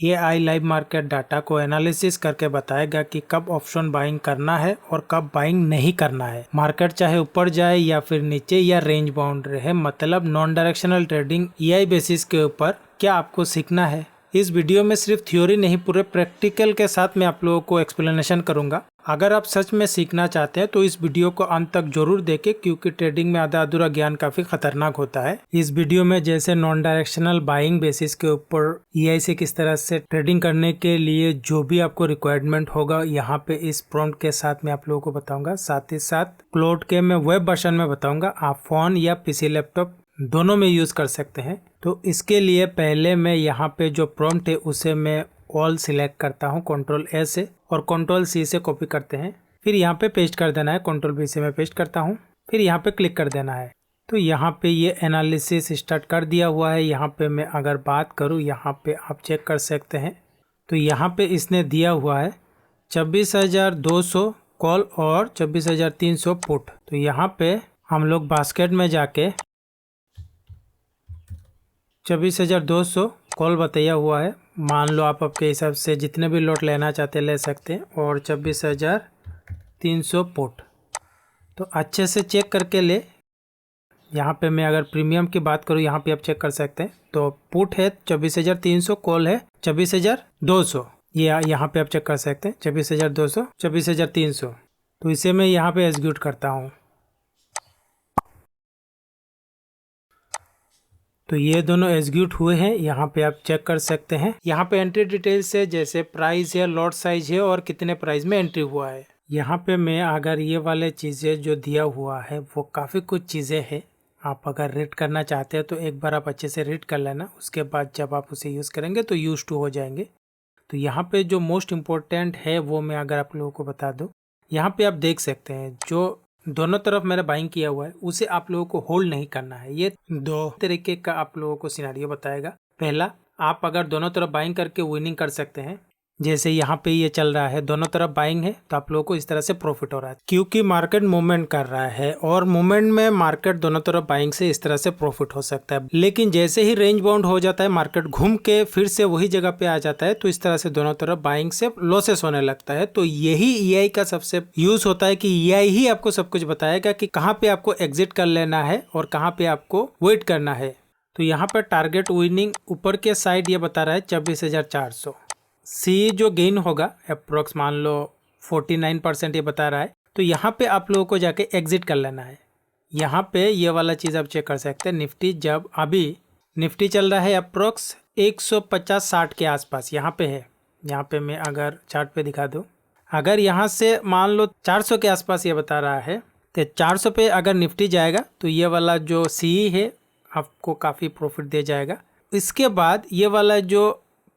ये आई live market data को analysis करके बताएगा कि कब ऑप्शन बाइंग करना है और कब बाइंग नहीं करना है। मार्केट चाहे ऊपर जाए या फिर नीचे या रेंज बाउंड रहे, मतलब non directional trading EI basis के ऊपर क्या आपको सीखना है। इस वीडियो में सिर्फ थ्योरी नहीं, पूरे प्रैक्टिकल के साथ मैं आप लोगों को एक्सप्लेनेशन करूंगा। अगर आप सच में सीखना चाहते हैं तो इस वीडियो को अंत तक जरूर देखें, क्योंकि ट्रेडिंग में आधा अधूरा ज्ञान काफी खतरनाक होता है। इस वीडियो में जैसे नॉन डायरेक्शनल बाइंग बेसिस के ऊपर ईआई से किस तरह से ट्रेडिंग करने के लिए जो भी आपको रिक्वायरमेंट होगा, यहाँ पे इस प्रॉम्प्ट के साथ मैं आप लोगों को बताऊंगा। साथ ही साथ क्लाउड के मैं वेब वर्जन में बताऊंगा, आप फोन या पीसी लैपटॉप दोनों में यूज कर सकते हैं। तो इसके लिए पहले मैं यहाँ पे जो प्रॉम्प्ट है उसे मैं ऑल सिलेक्ट करता हूँ कंट्रोल ए से, और कंट्रोल सी से कॉपी करते हैं। फिर यहाँ पे पेस्ट कर देना है, कंट्रोल बी से मैं पेस्ट करता हूँ, फिर यहाँ पे क्लिक कर देना है। तो यहाँ पे ये एनालिसिस स्टार्ट कर दिया हुआ है। यहाँ पे मैं अगर बात करूँ, यहाँ पे आप चेक कर सकते हैं। तो यहाँ पे इसने दिया हुआ है 26,200 कॉल और 26,300 पुट। तो यहाँ पे हम लोग बास्केट में जाके 26,200 कॉल बताया हुआ है। मान लो आप आपके हिसाब से जितने भी लॉट लेना चाहते ले सकते हैं, और 26,300 पुट। तो अच्छे से चेक करके ले। यहाँ पे मैं अगर प्रीमियम की बात करूँ, यहाँ पे आप चेक कर सकते हैं। तो पुट है 24,300, कॉल है 26,200। ये यहाँ पे आप चेक कर सकते हैं 26,200, 26,300। तो इसे मैं यहाँ पे एग्जीक्यूट करता हूँ। तो ये दोनों एग्जीक्यूट हुए हैं, यहाँ पे आप चेक कर सकते हैं। यहाँ पे एंट्री डिटेल्स है, जैसे प्राइस है, लॉट साइज है और कितने प्राइस में एंट्री हुआ है। यहाँ पे मैं अगर ये वाले चीज़ें जो दिया हुआ है वो काफ़ी कुछ चीज़ें हैं। आप अगर रीड करना चाहते हैं तो एक बार आप अच्छे से रीड कर लेना, उसके बाद जब आप उसे यूज़ करेंगे तो यूज टू हो जाएंगे। तो यहाँ पे जो मोस्ट इम्पोर्टेंट है वो मैं अगर आप लोगों को बता दूँ, यहाँ पे आप देख सकते हैं जो दोनों तरफ मैंने बाइंग किया हुआ है उसे आप लोगों को होल्ड नहीं करना है। ये दो तरीके का आप लोगों को सिनेरियो बताएगा। पहला, आप अगर दोनों तरफ बाइंग करके विनिंग कर सकते हैं, जैसे यहाँ पे ये चल रहा है, दोनों तरफ बाइंग है, तो आप लोगों को इस तरह से प्रॉफिट हो रहा है, क्योंकि मार्केट मूवमेंट कर रहा है और मूवमेंट में मार्केट दोनों तरफ बाइंग से इस तरह से प्रॉफिट हो सकता है। लेकिन जैसे ही रेंज बाउंड हो जाता है, मार्केट घूम के फिर से वही जगह पे आ जाता है, तो इस तरह से दोनों तरफ बाइंग से लॉसेस होने लगता है। तो यही ईआई का सबसे यूज होता है कि ईआई ही आपको सब कुछ बताएगा कि कहाँ पे आपको एग्जिट कर लेना है और कहाँ पे आपको वेट करना है। तो यहाँ पर टारगेट विनिंग ऊपर के साइड ये बता रहा है 24,400। सी जो गेन होगा अप्रोक्स मान लो 49% ये बता रहा है। तो यहाँ पे आप लोगों को जाके एग्जिट कर लेना है। यहाँ पे ये वाला चीज़ आप चेक कर सकते हैं। निफ्टी जब अभी निफ्टी चल रहा है अप्रोक्स 150-60 के आसपास यहाँ पे है। यहाँ पे मैं अगर चार्ट पे दिखा दूँ, अगर यहाँ से मान लो 400 के आसपास ये बता रहा है, तो 400 पे अगर निफ्टी जाएगा तो ये वाला जो सी है आपको काफ़ी प्रॉफिट दे जाएगा। इसके बाद ये वाला जो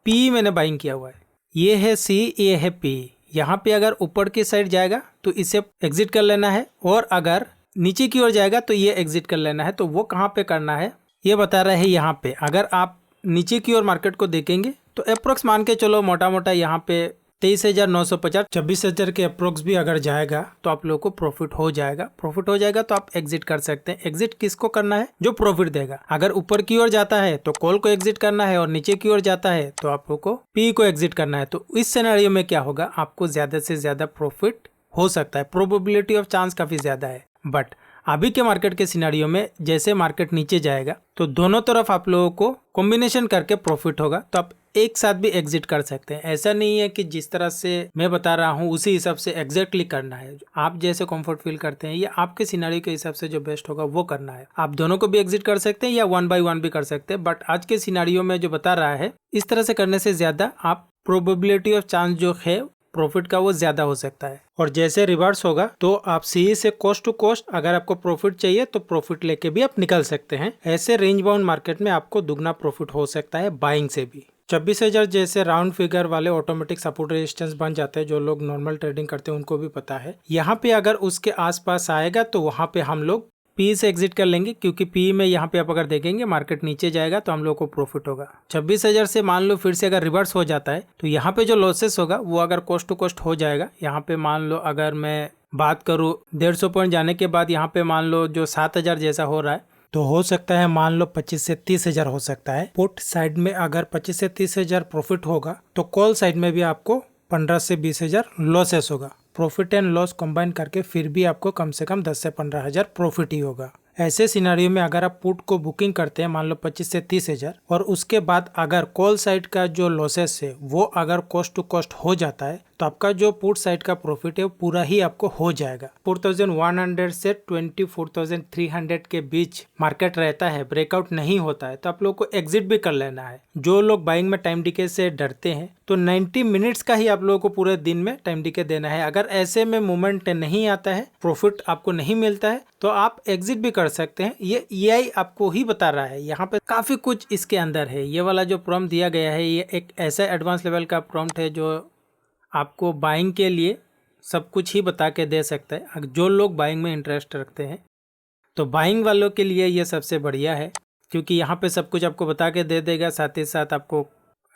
पी मैंने बाइंग किया हुआ है, ये है सी, ये है पी। यहाँ पे अगर ऊपर की साइड जाएगा तो इसे एग्जिट कर लेना है, और अगर नीचे की ओर जाएगा तो ये एग्जिट कर लेना है। तो वो कहाँ पे करना है ये बता रहा है यहाँ पे। अगर आप नीचे की ओर मार्केट को देखेंगे तो अप्रोक्स मान के चलो मोटा मोटा यहाँ पे 23,950, 26,000 के अप्रोक्स भी अगर जाएगा तो आप लोगों को प्रॉफिट हो जाएगा। प्रॉफिट हो जाएगा तो आप एग्जिट कर सकते हैं। एग्जिट किसको करना है? जो प्रॉफिट देगा। अगर ऊपर की ओर जाता है तो कॉल को एग्जिट करना है, और नीचे की ओर जाता है तो आप लोगों को पी को एग्जिट करना है। तो इस सिनेरियो में क्या होगा, आपको ज्यादा से ज्यादा प्रॉफिट हो सकता है। प्रोबेबिलिटी ऑफ चांस काफी ज्यादा है। बट अभी के मार्केट के सिनेरियो में जैसे मार्केट नीचे जाएगा तो दोनों तरफ आप लोगों को कॉम्बिनेशन करके प्रॉफिट होगा। तो आप एक साथ भी एग्जिट कर सकते हैं। ऐसा नहीं है कि जिस तरह से मैं बता रहा हूँ उसी हिसाब से एग्जैक्टली करना है। आप जैसे कंफर्ट फील करते हैं या आपके सिनेरियो के हिसाब से जो बेस्ट होगा वो करना है। आप दोनों को भी एग्जिट कर सकते हैं या 1 बाय 1 भी कर सकते हैं। बट आज के सिनेरियो में जो बता रहा है, इस तरह से करने से ज्यादा आप प्रोबेबिलिटी ऑफ चांस जो है प्रॉफिट का वो ज्यादा हो सकता है। और जैसे रिवर्स होगा तो आप सी से कोस्ट टू कोस्ट अगर आपको प्रॉफिट चाहिए तो प्रॉफिट लेके भी आप निकल सकते हैं। ऐसे रेंज बाउंड मार्केट में आपको दुगना प्रॉफिट हो सकता है बाइंग से भी। 26,000 जैसे राउंड फिगर वाले ऑटोमेटिक सपोर्ट रेजिस्टेंस बन जाते हैं। जो लोग नॉर्मल ट्रेडिंग करते हैं उनको भी पता है। यहाँ पे अगर उसके आसपास आएगा तो वहाँ पे हम लोग पी से एग्जिट कर लेंगे, क्योंकि पी में यहाँ पे आप अगर देखेंगे मार्केट नीचे जाएगा तो हम लोग को प्रॉफिट होगा। 26,000 से मान लो फिर से अगर रिवर्स हो जाता है तो यहाँ पे जो लॉसेस होगा वो अगर कोस्ट टू कोस्ट हो जाएगा। यहाँ पे मान लो अगर मैं बात करूँ 150 पॉइंट जाने के बाद यहाँ पे मान लो जो 7,000 जैसा हो रहा है, तो हो सकता है मान लो 25 से 30 हजार हो सकता है। पुट साइड में अगर 25 से 30 हजार प्रॉफिट होगा तो कॉल साइड में भी आपको 15 से 20 हजार लॉसेस होगा। प्रॉफिट एंड लॉस कंबाइन करके फिर भी आपको कम से कम 10 से 15 हजार प्रॉफिट ही होगा। ऐसे सिनेरियो में अगर आप पुट को बुकिंग करते हैं मान लो 25 से 30 हजार और उसके बाद अगर कॉल साइड का जो लॉसेस है वो अगर कॉस्ट टू कॉस्ट हो जाता है तो आपका जो पुट साइड का प्रॉफिट है वो पूरा ही आपको हो जाएगा। 4100 से 24,300 के बीच मार्केट रहता है, ब्रेकआउट नहीं होता है तो आप लोग को एग्जिट भी कर लेना है। जो लोग बाइंग में टाइम डिके से डरते हैं तो 90 मिनट्स का ही आप लोगों को पूरे दिन में टाइम डिके देना है। अगर ऐसे में मूवमेंट नहीं आता है, प्रॉफिट आपको नहीं मिलता है तो आप एग्जिट भी कर सकते हैं। ये EI आपको ही बता रहा है। यहाँ पे काफी कुछ इसके अंदर है। ये वाला जो प्रॉम्प्ट दिया गया है ये एक ऐसा एडवांस लेवल का प्रॉम्प्ट है जो आपको बाइंग के लिए सब कुछ ही बता के दे सकता है। जो लोग बाइंग में इंटरेस्ट रखते हैं तो बाइंग वालों के लिए ये सबसे बढ़िया है, क्योंकि यहाँ पे सब कुछ आपको बता के दे देगा। साथ ही साथ आपको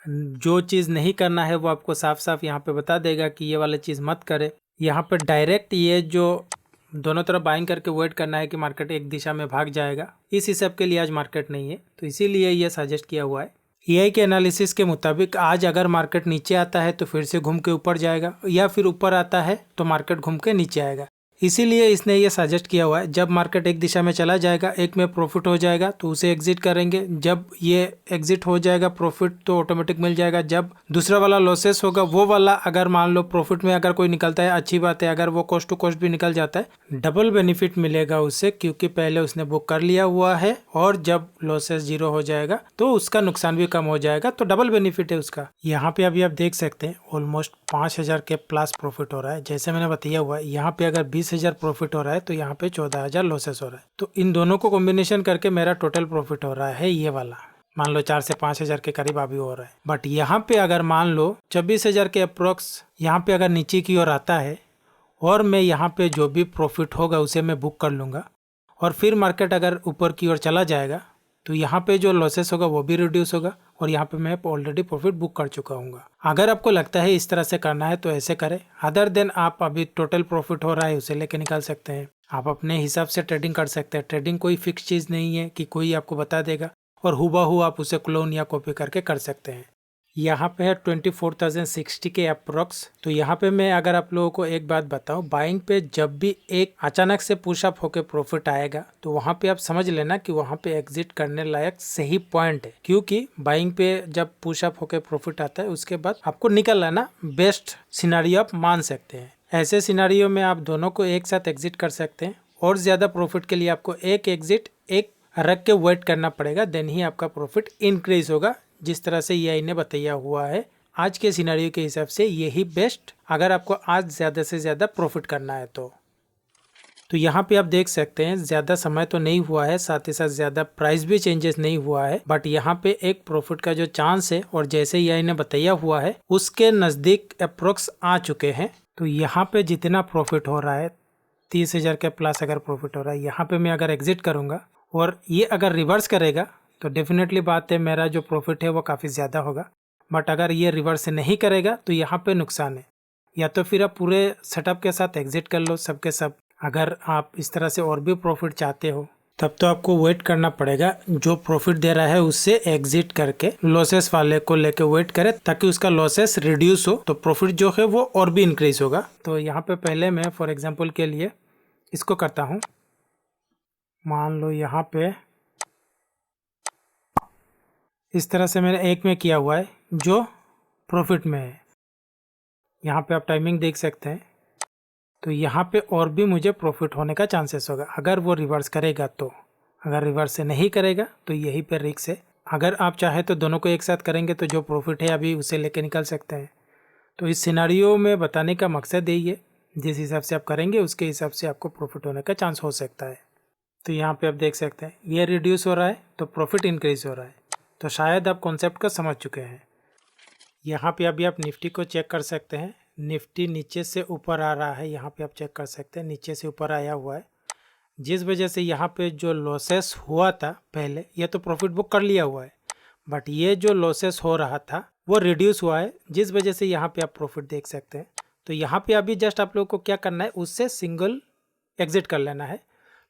जो चीज़ नहीं करना है वो आपको साफ साफ यहाँ पे बता देगा कि ये वाला चीज़ मत करे। यहाँ पे डायरेक्ट ये जो दोनों तरफ बाइंग करके वेट करना है कि मार्केट एक दिशा में भाग जाएगा, इस हिसाब के लिए आज मार्केट नहीं है, तो इसीलिए ये सजेस्ट किया हुआ है। EI के एनालिसिस के मुताबिक आज अगर मार्केट नीचे आता है तो फिर से घूम के ऊपर जाएगा, या फिर ऊपर आता है तो मार्केट घूम के नीचे आएगा। इसीलिए इसने ये सजेस्ट किया हुआ है जब मार्केट एक दिशा में चला जाएगा, एक में प्रॉफिट हो जाएगा तो उसे एग्जिट करेंगे। जब ये एग्जिट हो जाएगा प्रॉफिट तो ऑटोमेटिक मिल जाएगा। जब दूसरा वाला लॉसेस होगा वो वाला अगर मान लो प्रॉफिट में अगर कोई निकलता है अच्छी बात है, अगर वो कॉस्ट टू कॉस्ट भी निकल जाता है डबल बेनिफिट मिलेगा उससे, क्योंकि पहले उसने बुक कर लिया हुआ है और जब लॉसेस 0 हो जाएगा तो उसका नुकसान भी कम हो जाएगा, तो डबल बेनिफिट है उसका। यहाँ पे अभी आप देख सकते हैं ऑलमोस्ट 5,000 के प्लस प्रॉफिट हो रहा है। जैसे मैंने बताया हुआ है यहाँ पे अगर 20,000 प्रॉफिट हो रहा है तो यहाँ पे 14,000 लॉसेस हो रहा है। तो इन दोनों को कॉम्बिनेशन करके मेरा टोटल प्रॉफिट हो रहा है ये वाला, मान लो 4 से 5,000 के करीब अभी हो रहा है। बट यहाँ पे अगर मान लो 26,000 के अप्रोक्स यहाँ पे अगर नीचे की ओर आता है और मैं यहाँ पे जो भी प्रॉफिट होगा उसे मैं बुक कर लूँगा और फिर मार्केट अगर ऊपर की ओर चला जाएगा तो यहाँ पे जो लॉसेस होगा वो भी रिड्यूस होगा और यहाँ पे मैं ऑलरेडी प्रॉफिट बुक कर चुका हूँ। अगर आपको लगता है इस तरह से करना है तो ऐसे करें, अदर देन आप अभी टोटल प्रॉफिट हो रहा है उसे लेके निकाल सकते हैं। आप अपने हिसाब से ट्रेडिंग कर सकते हैं। ट्रेडिंग कोई फिक्स चीज़ नहीं है कि कोई आपको बता देगा और हुबहू आप उसे क्लोन या कॉपी करके कर सकते हैं। यहाँ पे है 24,060 के अप्रोक्स। तो यहाँ पे मैं अगर आप लोगों को एक बात बताऊँ, बाइंग पे जब भी एक अचानक से पुशअप होके प्रॉफिट आएगा तो वहाँ पे आप समझ लेना कि वहाँ पे एग्जिट करने लायक सही पॉइंट है, क्योंकि बाइंग पे जब पुशअप होके प्रॉफिट आता है उसके बाद आपको निकल लेना बेस्ट सिनेरियो आप मान सकते हैं। ऐसे सिनेरियो में आप दोनों को एक साथ एग्जिट कर सकते हैं और ज्यादा प्रॉफिट के लिए आपको एक एग्जिट एक रख के वेट करना पड़ेगा, देन ही आपका प्रॉफिट इंक्रीज होगा। जिस तरह से EI ने बताया हुआ है आज के सिनेरियो के हिसाब से यही बेस्ट, अगर आपको आज ज़्यादा से ज़्यादा प्रॉफिट करना है तो यहाँ पे आप देख सकते हैं ज़्यादा समय तो नहीं हुआ है, साथ ही साथ ज़्यादा प्राइस भी चेंजेस नहीं हुआ है, बट यहाँ पे एक प्रॉफिट का जो चांस है और जैसे EI ने बताया हुआ है उसके नज़दीक अप्रोक्स आ चुके हैं। तो यहाँ पे जितना प्रॉफिट हो रहा है 30,000 के प्लस अगर प्रॉफिट हो रहा है, यहाँ पे मैं अगर एग्जिट करूँगा और ये अगर रिवर्स करेगा तो डेफिनेटली बात है मेरा जो प्रॉफिट है वो काफ़ी ज़्यादा होगा। बट अगर ये रिवर्स नहीं करेगा तो यहाँ पे नुकसान है। या तो फिर आप पूरे सेटअप के साथ एग्जिट कर लो सब के सब। अगर आप इस तरह से और भी प्रॉफिट चाहते हो तब तो आपको वेट करना पड़ेगा, जो प्रॉफिट दे रहा है उससे एग्जिट करके लॉसेस वाले को लेके वेट करे ताकि उसका लॉसेस रिड्यूस हो तो प्रॉफिट जो है वो और भी इंक्रीज होगा। तो यहाँ पे पहले मैं फॉर एग्जांपल के लिए इसको करता हूँ। मान लो यहाँ पे इस तरह से मैंने एक में किया हुआ है जो प्रॉफिट में है। यहाँ पे आप टाइमिंग देख सकते हैं, तो यहाँ पे और भी मुझे प्रॉफिट होने का चांसेस होगा अगर वो रिवर्स करेगा तो। अगर रिवर्स से नहीं करेगा तो यहीं पे रिस्क है। अगर आप चाहे तो दोनों को एक साथ करेंगे तो जो प्रॉफिट है अभी उसे लेके निकल सकते हैं। तो इस सिनेरियो में बताने का मकसद यही है, जिस हिसाब से आप करेंगे उसके हिसाब से आपको प्रॉफिट होने का चांस हो सकता है। तो यहाँ पे आप देख सकते हैं ये रिड्यूस हो रहा है तो प्रॉफिट इंक्रीज हो रहा है। तो शायद आप कॉन्सेप्ट को समझ चुके हैं। यहाँ पे अभी आप निफ्टी को चेक कर सकते हैं। निफ्टी नीचे से ऊपर आ रहा है, यहाँ पे आप चेक कर सकते हैं नीचे से ऊपर आया हुआ है, जिस वजह से यहाँ पे जो लॉसेस हुआ था पहले, ये तो प्रॉफिट बुक कर लिया हुआ है, बट ये जो लॉसेस हो रहा था वो रिड्यूस हुआ है, जिस वजह से यहाँ पे आप प्रॉफिट देख सकते हैं। तो यहाँ पे अभी जस्ट आप लोगों को क्या करना है, उससे सिंगल एग्जिट कर लेना है।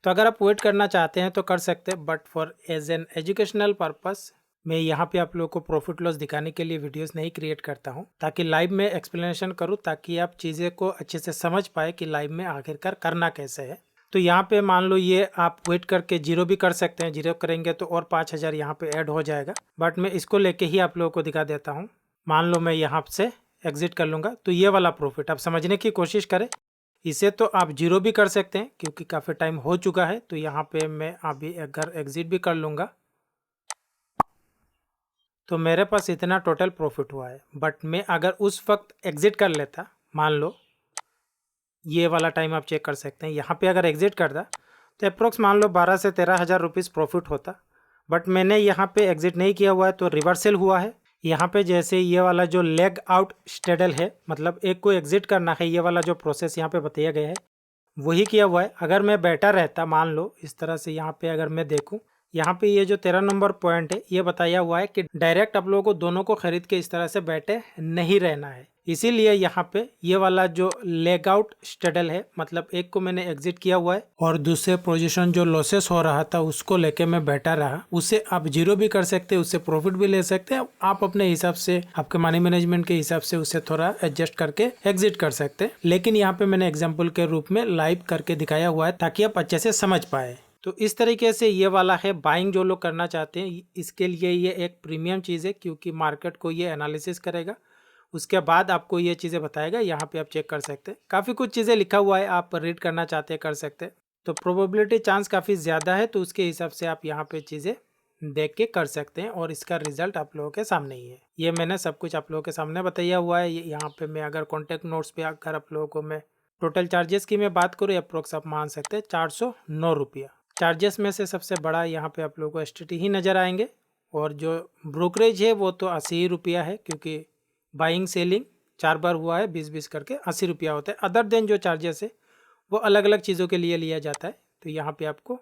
तो अगर आप वेट करना चाहते हैं तो कर सकते हैं, but for as an educational purpose मैं यहाँ पे आप लोगों को प्रॉफिट लॉस दिखाने के लिए वीडियोस नहीं क्रिएट करता हूँ, ताकि लाइव में एक्सप्लेनेशन करूँ, ताकि आप चीज़ें को अच्छे से समझ पाए कि लाइव में आखिरकार करना कैसे है। तो यहाँ पे मान लो ये आप वेट करके जीरो भी कर सकते हैं, जीरो करेंगे तो और 5000 यहाँ पे ऐड हो जाएगा, बट मैं इसको लेके ही आप लोगों को दिखा देता हूँ। मान लो मैं यहाँ से एग्जिट कर लूँगा तो ये वाला प्रॉफिट आप समझने की कोशिश करें। इसे तो आप जीरो भी कर सकते हैं क्योंकि काफ़ी टाइम हो चुका है। तो यहाँ पे मैं अभी अगर एग्जिट भी कर लूँगा तो मेरे पास इतना टोटल प्रॉफिट हुआ है। बट मैं अगर उस वक्त एग्जिट कर लेता, मान लो ये वाला टाइम आप चेक कर सकते हैं, यहाँ पे अगर एग्जिट करता तो अप्रोक्स मान लो 12 से 13 हज़ार रुपीज़ प्रॉफिट होता। बट मैंने यहाँ पे एग्जिट नहीं किया हुआ है तो रिवर्सल हुआ है। यहाँ पे जैसे ये वाला जो लेग आउट स्टेडल है, मतलब एक को एग्जिट करना है, ये वाला जो प्रोसेस यहाँ पे बताया गया है वही किया हुआ है। अगर मैं बैठा रहता, मान लो इस तरह से यहाँ पे अगर मैं देखूँ, यहाँ पे ये जो 13 नंबर पॉइंट है ये बताया हुआ है कि डायरेक्ट आप लोगों को दोनों को खरीद के इस तरह से बैठे नहीं रहना है। इसीलिए यहाँ पे ये वाला जो लेग आउट स्टेडल है, मतलब एक को मैंने एग्जिट किया हुआ है और दूसरे पोजीशन जो लॉसेस हो रहा था उसको लेके मैं बैठा रहा। उसे आप जीरो भी कर सकते हैं, उससे प्रॉफिट भी ले सकते हैं। आप अपने हिसाब से, आपके मनी मैनेजमेंट के हिसाब से उसे थोड़ा एडजस्ट करके एग्जिट कर सकते हैं। लेकिन यहाँ पे मैंने एग्जाम्पल के रूप में लाइव करके दिखाया हुआ है ताकि आप अच्छे से समझ पाए। तो इस तरीके से ये वाला है बाइंग। जो लोग करना चाहते हैं इसके लिए ये एक प्रीमियम चीज़ है, क्योंकि मार्केट को ये एनालिसिस करेगा, उसके बाद आपको ये चीज़ें बताएगा। यहाँ पे आप चेक कर सकते हैं, काफ़ी कुछ चीज़ें लिखा हुआ है, आप रीड करना चाहते हैं कर सकते हैं। तो प्रोबेबिलिटी चांस काफ़ी ज़्यादा है, तो उसके हिसाब से आप यहाँ पे चीज़ें देख के कर सकते हैं और इसका रिजल्ट आप लोगों के सामने ही है। ये मैंने सब कुछ आप लोगों के सामने बताया हुआ है। यहाँ पे मैं अगर कॉन्टैक्ट नोट्स पे अगर आप लोगों को मैं टोटल चार्जेस की मैं बात करूँ, अप्रोक्स आप मान सकते हैं 409 रुपया। चार्जेस में से सबसे बड़ा यहाँ पे आप लोगों को एसटीटी ही नज़र आएंगे, और जो ब्रोकरेज है वो तो 80 रुपया है, क्योंकि बाइंग सेलिंग 4 बार हुआ है, 20-20 करके 80 रुपया होता है। अदर देन जो चार्जेस है वो अलग अलग चीज़ों के लिए लिया जाता है। तो यहाँ पे आपको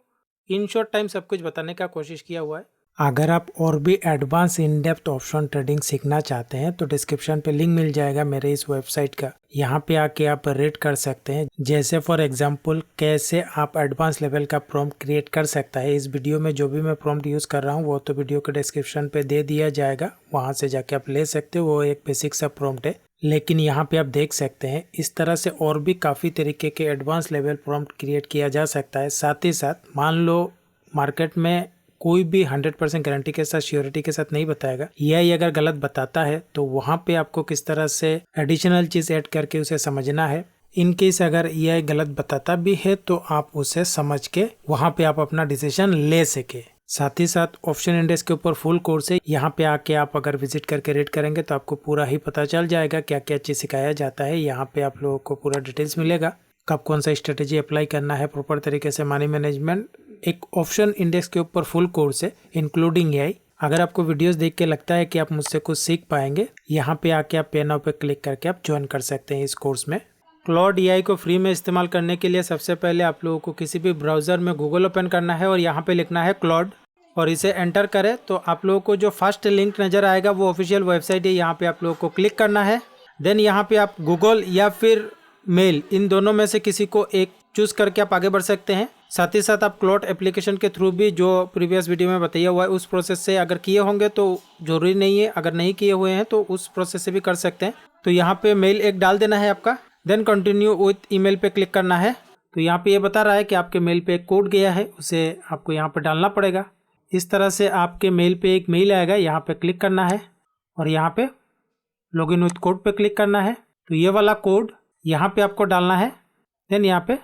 इन शॉर्ट टाइम सब कुछ बताने का कोशिश किया हुआ है। अगर आप और भी advance in depth option trading सीखना चाहते हैं तो डिस्क्रिप्शन पे लिंक मिल जाएगा मेरे इस वेबसाइट का। यहाँ पे आके आप रेड कर सकते हैं, जैसे फॉर एग्जांपल कैसे आप एडवांस लेवल का प्रॉम्प्ट क्रिएट कर सकता है। इस वीडियो में जो भी मैं प्रॉम्प्ट यूज़ कर रहा हूँ वो तो वीडियो के डिस्क्रिप्शन पे दे दिया जाएगा, वहाँ से जाके आप ले सकते हो। वो एक बेसिक सा प्रॉम्प्ट है, लेकिन यहाँ पे आप देख सकते हैं इस तरह से और भी काफ़ी तरीके के एडवांस लेवल प्रॉम्प्ट क्रिएट किया जा सकता है। साथ ही साथ मान लो मार्केट में कोई भी 100% गारंटी के साथ, श्योरिटी के साथ नहीं बताएगा, यह अगर गलत बताता है तो वहाँ पे आपको किस तरह से एडिशनल चीज़ ऐड करके उसे समझना है। इन केस अगर यह गलत बताता भी है तो आप उसे समझ के वहाँ पे आप अपना डिसीजन ले सके। साथ ही साथ ऑप्शन इंडेक्स के ऊपर फुल कोर्स है, यहाँ पे आके आप अगर विजिट करके रीड करेंगे तो आपको पूरा ही पता चल जाएगा क्या क्या चीज़ सिखाया जाता है। यहाँ पे आप लोगों को पूरा डिटेल्स मिलेगा, कब कौन सा स्ट्रेटेजी अप्लाई करना है प्रॉपर तरीके से, मनी मैनेजमेंट। एक ऑप्शन इंडेक्स के ऊपर फुल कोर्स है इंक्लूडिंग एआई। अगर आपको वीडियोस देख के लगता है कि आप मुझसे कुछ सीख पाएंगे, यहाँ पे आके आप पे नाउ पे क्लिक करके आप ज्वाइन कर सकते हैं इस कोर्स में। क्लॉड एआई को फ्री में इस्तेमाल करने के लिए सबसे पहले आप लोगों को किसी भी ब्राउज़र में गूगल ओपन करना है और यहाँ पे लिखना है क्लॉड, और इसे एंटर करें तो आप लोगों को जो फर्स्ट लिंक नज़र आएगा वो ऑफिशियल वेबसाइट है। यहाँ पे आप लोगों को क्लिक करना है। देन यहाँ पे आप गूगल या फिर मेल, इन दोनों में से किसी को एक चूज करके आप आगे बढ़ सकते हैं। साथ ही साथ आप क्लॉड एप्लीकेशन के थ्रू भी, जो प्रीवियस वीडियो में बताया हुआ है उस प्रोसेस से अगर किए होंगे तो जरूरी नहीं है, अगर नहीं किए हुए हैं तो उस प्रोसेस से भी कर सकते हैं। तो यहाँ पे मेल एक डाल देना है आपका, देन कंटिन्यू विथ ईमेल पे क्लिक करना है। तो यहाँ पे ये बता रहा है कि आपके मेल पे एक कोड गया है, उसे आपको यहाँ पे डालना पड़ेगा। इस तरह से आपके मेल पे एक मेल आएगा, यहाँ पे क्लिक करना है और यहाँ पे लॉगिन विथ कोड पे क्लिक करना है। तो ये वाला कोड यहाँ पे आपको डालना है, देन यहाँ पे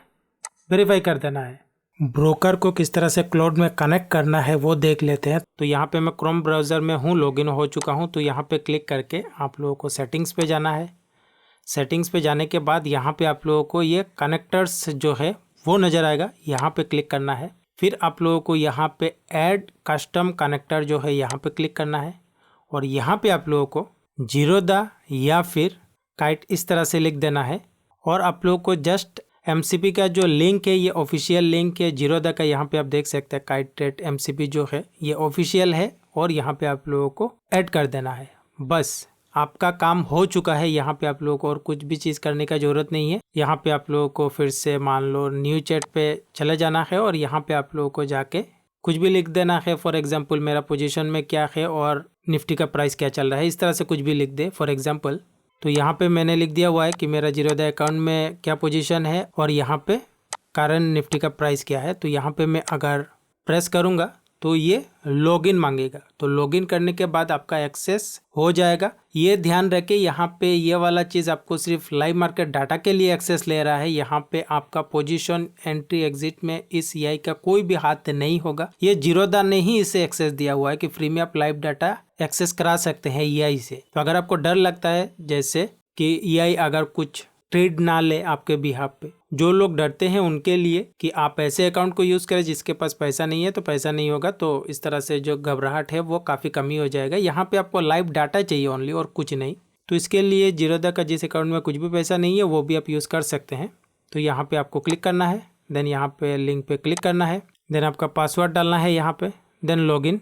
वेरीफाई कर देना है। ब्रोकर को किस तरह से क्लाउड में कनेक्ट करना है वो देख लेते हैं। तो यहाँ पे मैं क्रोम ब्राउज़र में हूँ, लॉगिन हो चुका हूँ। तो यहाँ पे क्लिक करके आप लोगों को सेटिंग्स पे जाना है। सेटिंग्स पे जाने के बाद यहाँ पे आप लोगों को ये कनेक्टर्स जो है वो नज़र आएगा, यहाँ पे क्लिक करना है। फिर आप लोगों को यहाँ पे ऐड कस्टम कनेक्टर जो है यहाँ पे क्लिक करना है और यहाँ पे आप लोगों को जीरोदा या फिर काइट इस तरह से लिख देना है। और आप लोगों को जस्ट एमसीपी का जो लिंक है ये ऑफिशियल लिंक है जीरोदा का, यहाँ पे आप देख सकते हैं काइट एमसीपी जो है ये ऑफिशियल है और यहाँ पे आप लोगों को ऐड कर देना है। बस आपका काम हो चुका है। यहाँ पे आप लोगों को और कुछ भी चीज़ करने का ज़रूरत नहीं है। यहाँ पे आप लोगों को फिर से मान लो न्यू चैट पे चले जाना है और यहाँ पे आप लोगों को जाके कुछ भी लिख देना है। फॉर एग्जांपल मेरा पोजीशन में क्या है और निफ्टी का प्राइस क्या चल रहा है, इस तरह से कुछ भी लिख दे फॉर एग्जांपल। तो यहाँ पे मैंने लिख दिया हुआ है कि मेरा जीरोधा अकाउंट में क्या पोजीशन है और यहाँ पे करंट निफ्टी का प्राइस क्या है। तो यहाँ पे मैं अगर प्रेस करूँगा तो ये लॉगिन मांगेगा। तो लॉगिन करने के बाद आपका एक्सेस हो जाएगा। ये ध्यान रखें, यहाँ पे ये वाला चीज़ आपको सिर्फ लाइव मार्केट डाटा के लिए एक्सेस ले रहा है। यहाँ पे आपका पोजीशन एंट्री एग्जिट में इस EI का कोई भी हाथ नहीं होगा। ये जीरोधा ने ही इसे एक्सेस दिया हुआ है कि फ्री में आप लाइव डाटा एक्सेस करा सकते हैं EI से। तो अगर आपको डर लगता है जैसे कि EI अगर कुछ ट्रेड ना ले आपके बिहाफ पे, जो लोग डरते हैं उनके लिए कि आप ऐसे अकाउंट को यूज़ करें जिसके पास पैसा नहीं है तो पैसा नहीं होगा, तो इस तरह से जो घबराहट है वो काफ़ी कमी हो जाएगा। यहाँ पे आपको लाइव डाटा चाहिए ओनली और कुछ नहीं। तो इसके लिए जीरोधा का जिस अकाउंट में कुछ भी पैसा नहीं है वो भी आप यूज़ कर सकते हैं। तो यहाँ पे आपको क्लिक करना है, देन यहाँ पे लिंक पे क्लिक करना है, देन आपका पासवर्ड डालना है यहाँ पे, देन लॉगिन।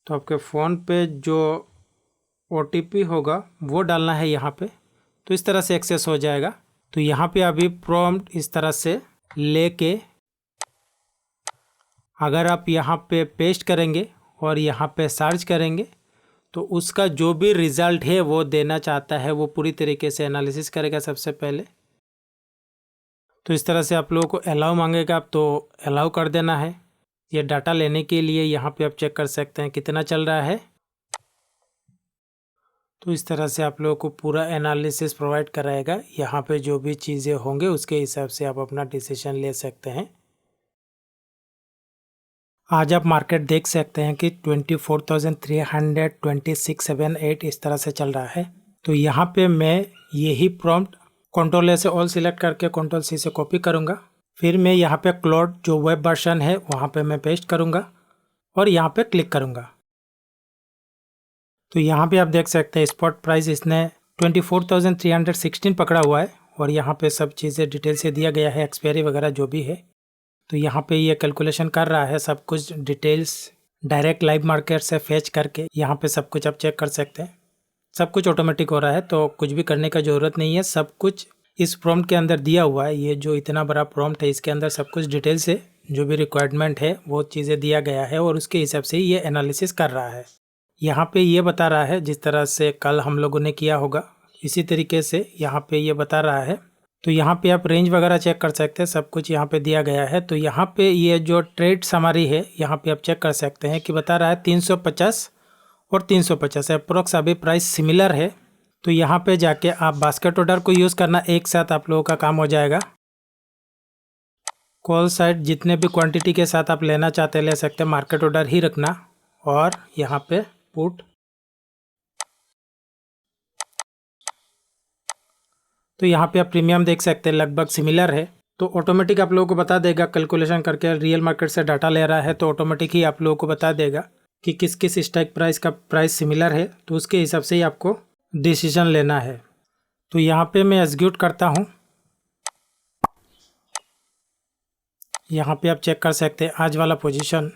तो आपके फ़ोन पे जो OTP होगा वो डालना है यहाँ पे। तो इस तरह से एक्सेस हो जाएगा। तो यहाँ पे अभी प्रॉम्प्ट इस तरह से लेके अगर आप यहाँ पे पेस्ट करेंगे और यहाँ पे सर्च करेंगे तो उसका जो भी रिज़ल्ट है वो देना चाहता है वो पूरी तरीके से एनालिसिस करेगा सबसे पहले। तो इस तरह से आप लोगों को अलाउ मांगेगा, आप तो अलाउ कर देना है। ये डाटा लेने के लिए यहाँ पे आप चेक कर सकते हैं कितना चल रहा है। तो इस तरह से आप लोगों को पूरा एनालिसिस प्रोवाइड कराएगा। यहाँ पे जो भी चीज़ें होंगे उसके हिसाब से आप अपना डिसीजन ले सकते हैं। आज आप मार्केट देख सकते हैं कि 24,326.78 इस तरह से चल रहा है। तो यहाँ पे मैं यही प्रॉम्प्ट Ctrl A से ऑल सिलेक्ट करके Ctrl C से कॉपी करूँगा। फिर मैं यहाँ पे क्लाउड जो वेब वर्जन है वहाँ पे मैं पेस्ट करूँगा और यहाँ पे क्लिक करूँगा। तो यहाँ पे आप देख सकते हैं स्पॉट प्राइस इसने 24,316 पकड़ा हुआ है और यहाँ पे सब चीज़ें डिटेल से दिया गया है, एक्सपायरी वगैरह जो भी है। तो यहाँ पे ये कैलकुलेशन कर रहा है, सब कुछ डिटेल्स डायरेक्ट लाइव मार्केट से फेच करके यहाँ पे सब कुछ आप चेक कर सकते हैं। सब कुछ ऑटोमेटिक हो रहा है तो कुछ भी करने का ज़रूरत नहीं है, सब कुछ इस प्रॉम्प्ट के अंदर दिया हुआ है। ये जो इतना बड़ा प्रॉम्प्ट है इसके अंदर सब कुछ डिटेल से जो भी रिक्वायरमेंट है वो चीज़ें दिया गया है और उसके हिसाब से ही ये एनालिसिस कर रहा है। यहाँ पे ये बता रहा है जिस तरह से कल हम लोगों ने किया होगा इसी तरीके से यहाँ पे ये बता रहा है। तो यहाँ पे आप रेंज वगैरह चेक कर सकते हैं, सब कुछ यहाँ पे दिया गया है। तो यहाँ पे ये जो ट्रेड समरी है यहाँ पे आप चेक कर सकते हैं कि बता रहा है 350 और 350 अप्रोक्स अभी प्राइस सिमिलर है। तो यहाँ पे जाके आप बास्केट ऑर्डर को यूज़ करना, एक साथ आप लोगों का काम हो जाएगा। कॉल साइड जितने भी क्वांटिटी के साथ आप लेना चाहते ले सकते हैं, मार्केट ऑर्डर ही रखना। और यहाँ पे पुट, तो यहाँ पे आप प्रीमियम देख सकते हैं लगभग सिमिलर है। तो ऑटोमेटिक आप लोगों को बता देगा, कैलकुलेशन करके रियल मार्केट से डाटा ले रहा है तो ऑटोमेटिक ही आप लोगों को बता देगा कि किस किस स्ट्राइक प्राइस का प्राइस सिमिलर है। तो उसके हिसाब से ही आपको डिसीजन लेना है। तो यहाँ पे मैं एग्जीक्यूट करता हूँ। यहाँ पे आप चेक कर सकते हैं आज वाला पोजीशन।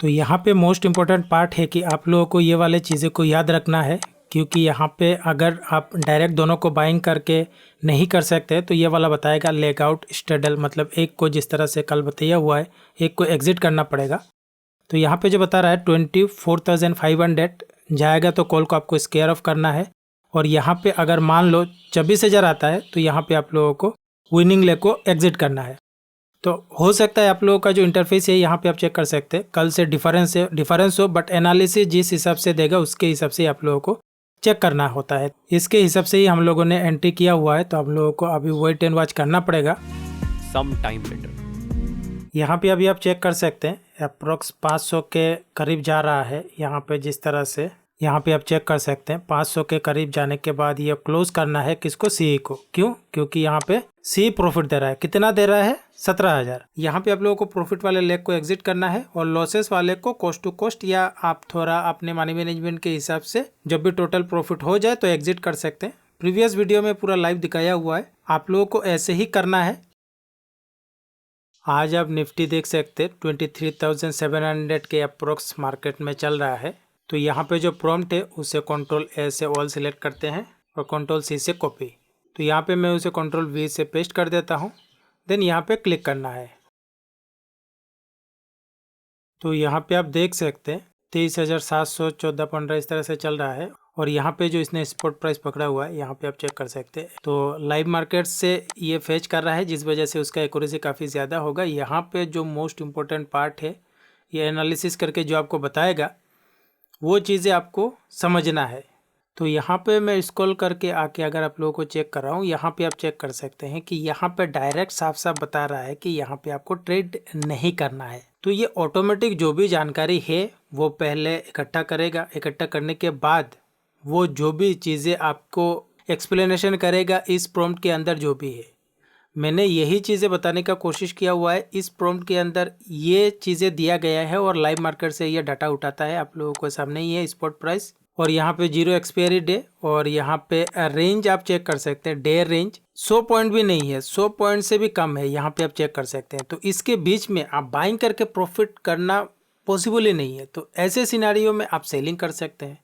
तो यहाँ पे मोस्ट इम्पोर्टेंट पार्ट है कि आप लोगों को ये वाले चीज़ें को याद रखना है, क्योंकि यहाँ पे अगर आप डायरेक्ट दोनों को बाइंग करके नहीं कर सकते तो ये वाला बताएगा लेग आउट स्ट्रेडल, मतलब एक को जिस तरह से कल बताया हुआ है एक को एग्जिट करना पड़ेगा। तो यहाँ पे जो बता रहा है 24,500 जाएगा तो कॉल को आपको स्केयर ऑफ करना है। और यहाँ पे अगर मान लो 24,000 आता है तो यहाँ पे आप लोगों को विनिंग लेग को एग्जिट करना है। तो हो सकता है आप लोगों का जो इंटरफेस है यहाँ पे आप चेक कर सकते हैं कल से डिफरेंस हो, बट एनालिसिस जिस हिसाब से देगा उसके हिसाब से आप लोगों को चेक करना होता है। इसके हिसाब से ही हम लोगों ने एंट्री किया हुआ है। तो आप लोगों को अभी वेट एंड वॉच करना पड़ेगा सम टाइम लेटर। यहाँ पे अभी आप चेक कर सकते हैं अप्रोक्स 500 के करीब जा रहा है। यहाँ पे जिस तरह से यहाँ पे आप चेक कर सकते हैं 500 के करीब जाने के बाद ये क्लोज करना है किसको, सी को। क्यों? क्योंकि यहाँ पे सी प्रॉफिट दे रहा है। कितना दे रहा है? 17,000। यहाँ पे आप लोगों को प्रॉफिट वाले लेग को एग्जिट करना है और लॉसेस वाले को कॉस्ट टू कॉस्ट या आप थोड़ा अपने मनी मैनेजमेंट के हिसाब से जब भी टोटल प्रॉफिट हो जाए तो एग्जिट कर सकते हैं। प्रीवियस वीडियो में पूरा लाइव दिखाया हुआ है, आप लोगों को ऐसे ही करना है। आज आप निफ्टी देख सकते हैं 23,700 के अप्रोक्स मार्केट में चल रहा है। तो यहाँ पे जो प्रॉम्प्ट है उसे Ctrl+A से ऑल सिलेक्ट करते हैं और Ctrl+C से कॉपी। तो यहाँ पे मैं उसे Ctrl+V से पेस्ट कर देता हूँ। देन यहाँ पे क्लिक करना है। तो यहाँ पे आप देख सकते हैं 23,714.15 इस तरह से चल रहा है। और यहाँ पे जो इसने स्पॉट प्राइस पकड़ा हुआ है यहाँ पे आप चेक कर सकते हैं। तो लाइव मार्केट से ये फेच कर रहा है, जिस वजह से उसका एक्यूरेसी काफ़ी ज़्यादा होगा। यहाँ पे जो मोस्ट इम्पोर्टेंट पार्ट है, ये एनालिसिस करके जो आपको बताएगा वो चीज़ें आपको समझना है। तो यहाँ पे मैं स्क्रॉल करके आके अगर आप लोगों को चेक कर रहा हूँ, यहाँ पे आप चेक कर सकते हैं कि यहाँ पे डायरेक्ट साफ साफ बता रहा है कि यहाँ पे आपको ट्रेड नहीं करना है। तो ये ऑटोमेटिक जो भी जानकारी है वो पहले इकट्ठा करेगा। इकट्ठा करने के बाद वो जो भी चीज़ें आपको एक्सप्लेनेशन करेगा इस प्रॉम्प्ट के अंदर जो भी है। मैंने यही चीज़ें बताने का कोशिश किया हुआ है। इस प्रॉम्प्ट के अंदर ये चीज़ें दिया गया है और लाइव मार्केट से ये डाटा उठाता है। आप लोगों को सामने ही है स्पॉट प्राइस और यहाँ पे 0 एक्सपायरी डे और यहाँ पे रेंज आप चेक कर सकते हैं। डे रेंज 100 पॉइंट भी नहीं है, 100 पॉइंट से भी कम है, यहाँ पे आप चेक कर सकते हैं। तो इसके बीच में आप बाइंग करके प्रॉफिट करना पॉसिबल ही नहीं है। तो ऐसे सिनेरियो में आप सेलिंग कर सकते हैं।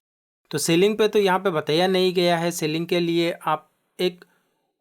तो सेलिंग पे तो यहाँ पे बताया नहीं गया है। सेलिंग के लिए आप एक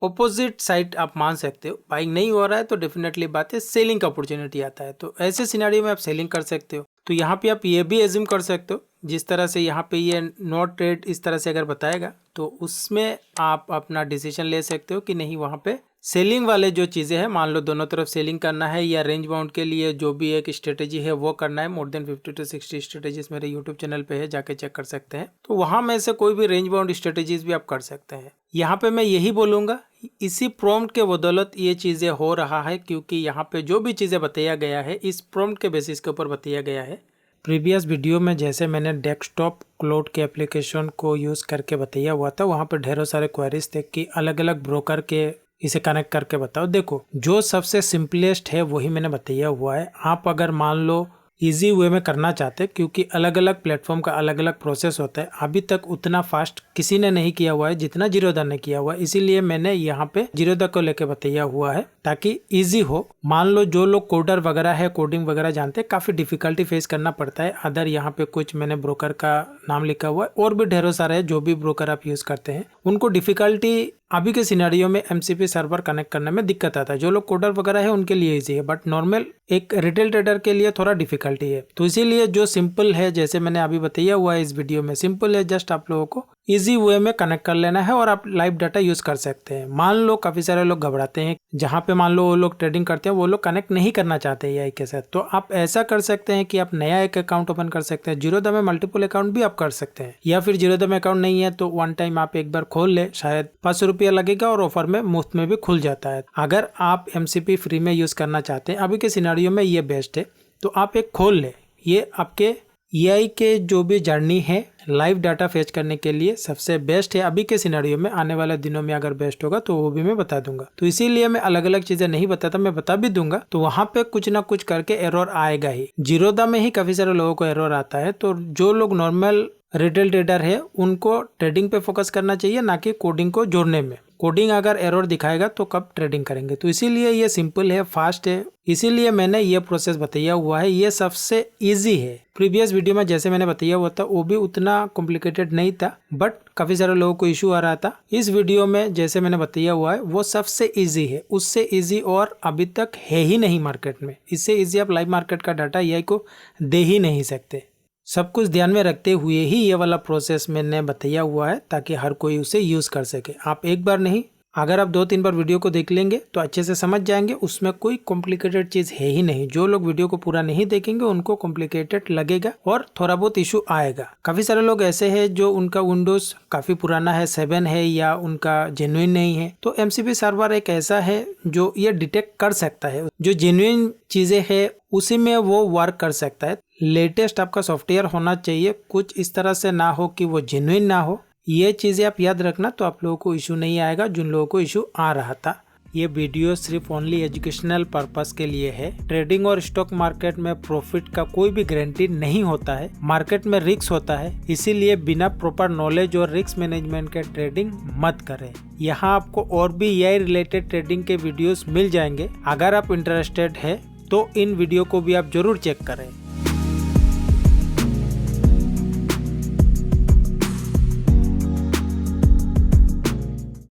ऑपोजिट साइड आप मान सकते हो। बाइंग नहीं हो रहा है तो डेफिनेटली बात है सेलिंग का अपॉर्चुनिटी आता है। तो ऐसे सिनेरियो में आप सेलिंग कर सकते हो। तो यहाँ पे आप ये भी एज्यूम कर सकते हो, जिस तरह से यहाँ पे ये नॉट ट्रेड इस तरह से अगर बताएगा तो उसमें आप अपना डिसीजन ले सकते हो कि नहीं वहाँ पे सेलिंग वाले जो चीज़ें हैं, मान लो दोनों तरफ सेलिंग करना है या रेंज बाउंड के लिए जो भी एक स्ट्रेटेजी है वो करना है। मोर देन 50 to 60 स्ट्रेटेजीज मेरे यूट्यूब चैनल पे है, जाके चेक कर सकते हैं। तो वहाँ में से कोई भी रेंज बाउंड स्ट्रेटेजीज भी आप कर सकते हैं। यहाँ पे मैं यही बोलूँगा, इसी प्रॉम्प्ट के बदौलत ये चीज़ें हो रहा है, क्योंकि यहाँ पे जो भी चीज़ें बताया गया है इस प्रॉम्प्ट के बेसिस के ऊपर बताया गया है। प्रीवियस वीडियो में जैसे मैंने डेस्कटॉप क्लाउड के एप्लीकेशन को यूज़ करके बताया हुआ था, वहाँ पे ढेरों सारे क्वेरीज थे कि अलग अलग ब्रोकर के इसे कनेक्ट करके बताओ। देखो, जो सबसे सिंपलेस्ट है वही मैंने बताया हुआ है। आप अगर मान लो इजी वे में करना चाहते हैं, क्योंकि अलग अलग प्लेटफॉर्म का अलग अलग प्रोसेस होता है, अभी तक उतना फास्ट किसी ने नहीं किया हुआ है जितना जीरोधा ने किया हुआ है। इसीलिए मैंने यहाँ पे जीरोधा को लेके बताया हुआ है ताकि इजी हो। मान लो जो लोग कोडर वगैरह है, कोडिंग वगैरह जानते हैं, काफी डिफिकल्टी फेस करना पड़ता है। अदर यहाँ पे कुछ मैंने ब्रोकर का नाम लिखा हुआ है और भी ढेरों सारे है जो भी ब्रोकर आप यूज करते हैं, उनको डिफिकल्टी अभी के सिनेरियो में MCP सर्वर कनेक्ट करने में दिक्कत आता है। जो लोग कोडर वगैरह है उनके लिए इजी है, बट नॉर्मल एक रिटेल ट्रेडर के लिए थोड़ा डिफिकल्टी है। तो इसीलिए जो सिंपल है, जैसे मैंने अभी बताया हुआ है इस वीडियो में, सिंपल है, जस्ट आप लोगों को इजी वे में कनेक्ट कर लेना है और आप लाइव डाटा यूज कर सकते हैं। मान लो काफी सारे लोग घबराते हैं, जहाँ पे मान लो वो लोग ट्रेडिंग करते हैं वो लोग कनेक्ट नहीं करना चाहते AI के साथ, तो आप ऐसा कर सकते हैं कि आप नया एक अकाउंट ओपन कर सकते हैं। जीरोधा में मल्टीपल अकाउंट भी आप कर सकते हैं, या फिर जीरोधा में अकाउंट नहीं है तो वन टाइम आप एक बार खोल ले, शायद 500 रुपया लगेगा और ऑफर में मुफ्त में भी खुल जाता है। अगर आप MCP फ्री में यूज करना चाहते हैं, अभी के सिनेरियो में ये बेस्ट है, तो आप एक खोल ले। ये आपके AI के जो भी जर्नी है लाइव डाटा फेच करने के लिए सबसे बेस्ट है अभी के सिनेरियो में। आने वाले दिनों में अगर बेस्ट होगा तो वो भी मैं बता दूंगा। तो इसीलिए मैं अलग अलग चीजें नहीं बताता, मैं बता भी दूंगा। तो वहां पे कुछ ना कुछ करके एरर आएगा ही। जीरोधा में ही काफी सारे लोगों को एरर आता है। तो जो लोग नॉर्मल रिटेल ट्रेडर है उनको ट्रेडिंग पे फोकस करना चाहिए, ना कि कोडिंग को जोड़ने में। कोडिंग अगर एरर दिखाएगा तो कब ट्रेडिंग करेंगे। तो इसीलिए ये सिंपल है, फास्ट है, इसीलिए मैंने ये प्रोसेस बताया हुआ है। ये सबसे इजी है। प्रीवियस वीडियो में जैसे मैंने बताया हुआ था वो भी उतना कॉम्प्लिकेटेड नहीं था, बट काफी सारे लोगों को इशू आ रहा था। इस वीडियो में जैसे मैंने बताया हुआ है वो सबसे इजी है, उससे इजी और अभी तक है ही नहीं मार्केट में। इससे इजी आप लाइव मार्केट का डाटा AI को दे ही नहीं सकते। सब कुछ ध्यान में रखते हुए ही ये वाला प्रोसेस मैंने बताया हुआ है ताकि हर कोई उसे यूज कर सके। आप एक बार नहीं, अगर आप 2-3 बार वीडियो को देख लेंगे तो अच्छे से समझ जाएंगे, उसमें कोई कॉम्प्लिकेटेड चीज है ही नहीं। जो लोग वीडियो को पूरा नहीं देखेंगे उनको कॉम्प्लिकेटेड लगेगा और थोड़ा बहुत इशू आएगा। काफी सारे लोग ऐसे हैं जो उनका विंडोज काफी पुराना है, 7 है, या उनका जेन्युइन नहीं है। तो MCP सर्वर एक ऐसा है जो ये डिटेक्ट कर सकता है, जो जेन्युइन चीजें है उसी में वो वर्क कर सकता है। लेटेस्ट आपका सॉफ्टवेयर होना चाहिए, कुछ इस तरह से ना हो कि वो जेन्युइन ना हो। ये चीजें आप याद रखना, तो आप लोगों को इशू नहीं आएगा जिन लोगों को इशू आ रहा था। ये वीडियो सिर्फ ओनली एजुकेशनल पर्पस के लिए है। ट्रेडिंग और स्टॉक मार्केट में प्रॉफिट का कोई भी गारंटी नहीं होता है। मार्केट में रिस्क होता है, इसीलिए बिना प्रॉपर नॉलेज और रिस्क मैनेजमेंट के ट्रेडिंग मत करें। यहाँ आपको और भी AI रिलेटेड ट्रेडिंग के वीडियोस मिल जाएंगे। अगर आप इंटरेस्टेड है तो इन वीडियो को भी आप जरूर चेक करें।